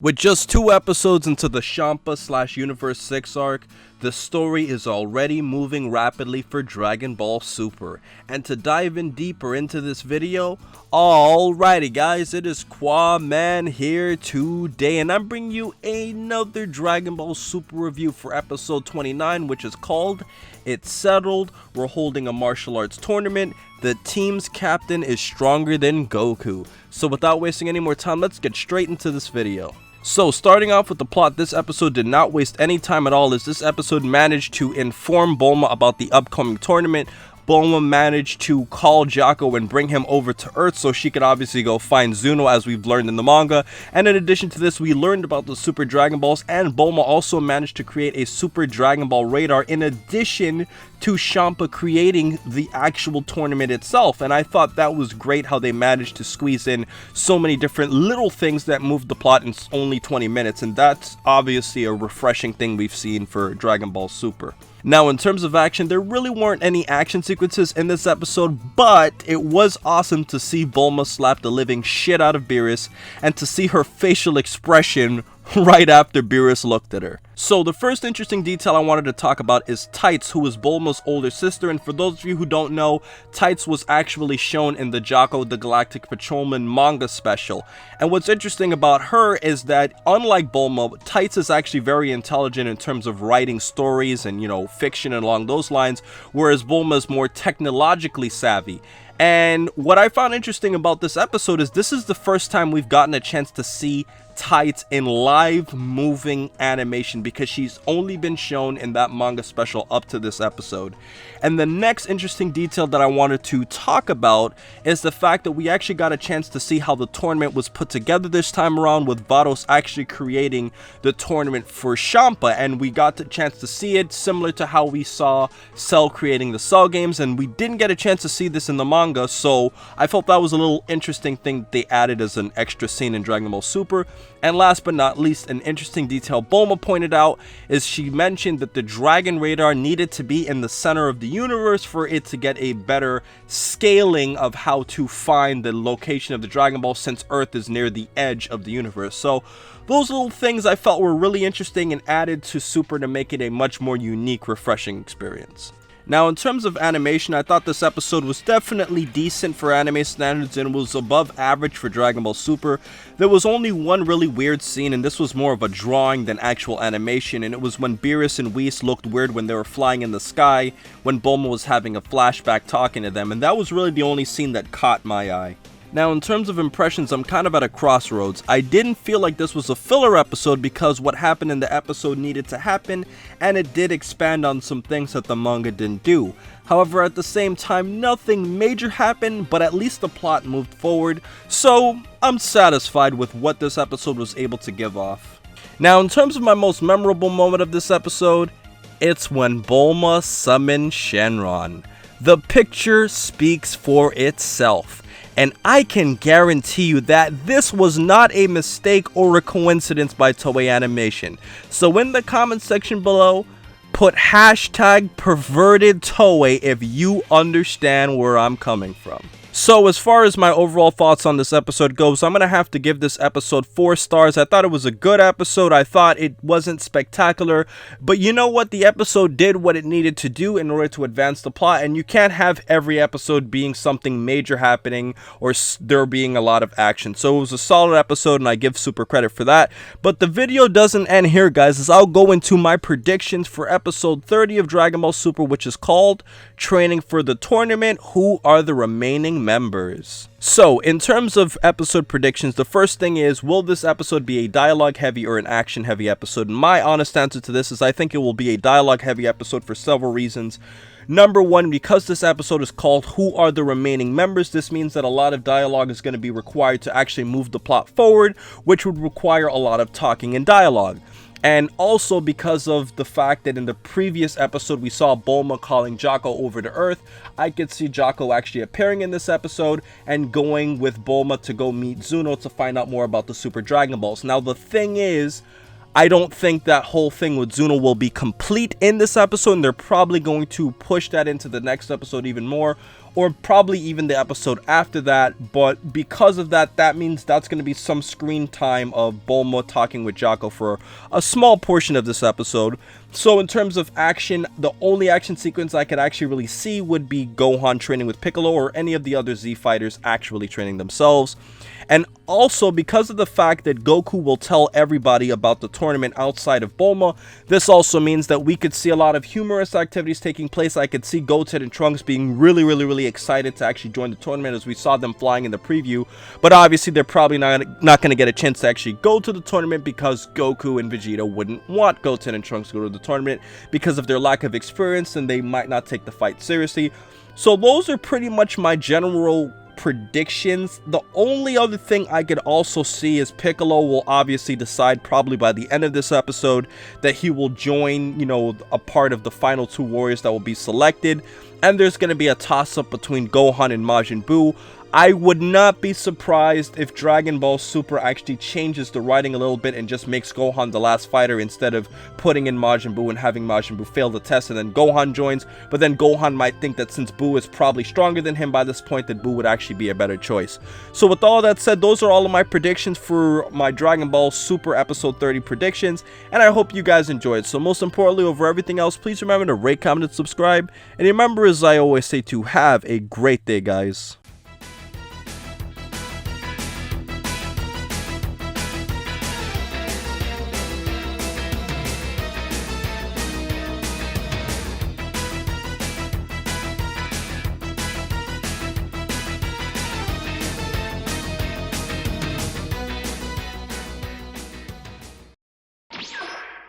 With just 2 episodes into the Champa/Universe 6 arc, the story is already moving rapidly for Dragon Ball Super. And to dive in deeper into this video, alrighty guys, it is Qaaman here today, and I'm bringing you another Dragon Ball Super review for episode 29, which is called It's Settled. We're holding a martial arts tournament. The team's captain is stronger than Goku. So without wasting any more time, let's get straight into this video. So starting off with the plot, this episode did not waste any time at all, as this episode managed to inform Bulma about the upcoming tournament. Bulma managed to call Jaco and bring him over to Earth so she could obviously go find Zuno, as we've learned in the manga. And in addition to this, we learned about the Super Dragon Balls, and Bulma also managed to create a Super Dragon Ball radar in addition to Champa creating the actual tournament itself. And I thought that was great how they managed to squeeze in so many different little things that moved the plot in only 20 minutes, and that's obviously a refreshing thing we've seen for Dragon Ball Super. Now, in terms of action, there really weren't any action sequences in this episode, but it was awesome to see Bulma slap the living shit out of Beerus and to see her facial expression right after Beerus looked at her. So the first interesting detail I wanted to talk about is Tights, who is Bulma's older sister, and for those of you who don't know, Tights was actually shown in the Jaco the Galactic Patrolman manga special. And what's interesting about her is that, unlike Bulma, Tights is actually very intelligent in terms of writing stories and, fiction and along those lines, whereas Bulma is more technologically savvy. And what I found interesting about this episode is this is the first time we've gotten a chance to see Tights in live moving animation, because she's only been shown in that manga special up to this episode. And the next interesting detail that I wanted to talk about is the fact that we actually got a chance to see how the tournament was put together this time around, with Vados actually creating the tournament for Champa, and we got the chance to see it similar to how we saw Cell creating the Cell games, and we didn't get a chance to see this in the manga, so I felt that was a little interesting thing that they added as an extra scene in Dragon Ball Super. And last but not least, an interesting detail Bulma pointed out is she mentioned that the Dragon Radar needed to be in the center of the universe for it to get a better scaling of how to find the location of the Dragon Ball, since Earth is near the edge of the universe. So those little things I felt were really interesting and added to Super to make it a much more unique, refreshing experience. Now, in terms of animation, I thought this episode was definitely decent for anime standards and was above average for Dragon Ball Super. There was only one really weird scene, and this was more of a drawing than actual animation, and it was when Beerus and Whis looked weird when they were flying in the sky, when Bulma was having a flashback talking to them, and that was really the only scene that caught my eye. Now, in terms of impressions, I'm kind of at a crossroads. I didn't feel like this was a filler episode because what happened in the episode needed to happen, and it did expand on some things that the manga didn't do. However, at the same time, nothing major happened, but at least the plot moved forward, so I'm satisfied with what this episode was able to give off. Now, in terms of my most memorable moment of this episode, it's when Bulma summoned Shenron. The picture speaks for itself. And I can guarantee you that this was not a mistake or a coincidence by Toei Animation. So in the comment section below, put hashtag perverted Toei if you understand where I'm coming from. So as far as my overall thoughts on this episode goes, I'm going to have to give this episode 4 stars. I thought it was a good episode. I thought it wasn't spectacular. But you know what? The episode did what it needed to do in order to advance the plot. And you can't have every episode being something major happening or there being a lot of action. So it was a solid episode, and I give Super credit for that. But the video doesn't end here, guys, as I'll go into my predictions for episode 30 of Dragon Ball Super, which is called Training for the Tournament. Who are the remaining members? So, in terms of episode predictions, the first thing is, will this episode be a dialogue-heavy or an action-heavy episode? And my honest answer to this is I think it will be a dialogue-heavy episode for several reasons. Number one, because this episode is called Who Are the Remaining Members, this means that a lot of dialogue is going to be required to actually move the plot forward, which would require a lot of talking and dialogue. And also because of the fact that in the previous episode we saw Bulma calling Jaco over to Earth, I could see Jaco actually appearing in this episode and going with Bulma to go meet Zuno to find out more about the Super Dragon Balls. Now the thing is, I don't think that whole thing with Zuno will be complete in this episode, and they're probably going to push that into the next episode even more. or probably even the episode after that. But because of that, that means that's going to be some screen time of Bulma talking with Jaco for a small portion of this episode. So in terms of action, the only action sequence I could actually really see would be Gohan training with Piccolo, or any of the other Z fighters actually training themselves. And also, because of the fact that Goku will tell everybody about the tournament outside of Bulma, this also means that we could see a lot of humorous activities taking place. I could see Goten and Trunks being really excited to actually join the tournament, as we saw them flying in the preview. But obviously, they're probably not going to get a chance to actually go to the tournament, because Goku and Vegeta wouldn't want Goten and Trunks to go to the tournament because of their lack of experience, and they might not take the fight seriously. So those are pretty much my general predictions. The only other thing I could also see is Piccolo will obviously decide, probably by the end of this episode, that he will join, you know, a part of the final 2 warriors that will be selected, and there's going to be a toss-up between Gohan and Majin Buu. I would not be surprised if Dragon Ball Super actually changes the writing a little bit and just makes Gohan the last fighter, instead of putting in Majin Buu and having Majin Buu fail the test and then Gohan joins. But then Gohan might think that since Buu is probably stronger than him by this point, that Buu would actually be a better choice. So with all that said, those are all of my predictions for my Dragon Ball Super episode 30 predictions, and I hope you guys enjoyed. So most importantly, over everything else, please remember to rate, comment, and subscribe. And remember, as I always say, to have a great day, guys.